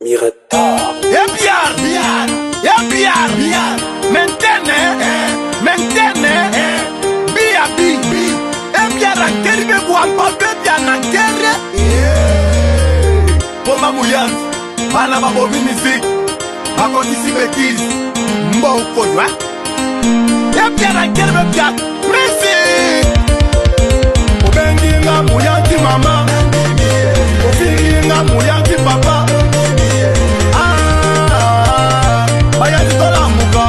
Miratar. Mentene, Bia Bi, Ebiara Keribe Wampa Bebia Nankere. Poma Mouyan, Bana Babobi Music, Bakotisi Bekis, Mbo Kodwa. Ebiara Keribe Bia, Messi. Obenginga Mouyanti Mama, Obenginga Mouyanti Papa. Bayati Tola Muka,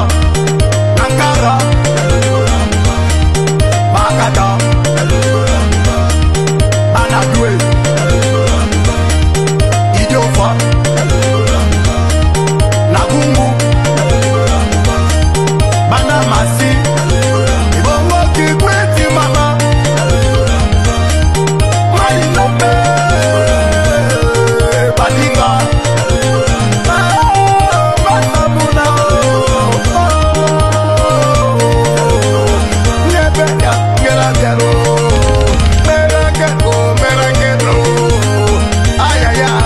Nankara, Bakata, Anadwe, Idiofa, Nagungu, Banamasi, Ibongo Kikweti Mama, Malinope, Balinga. Ay, ay, ay,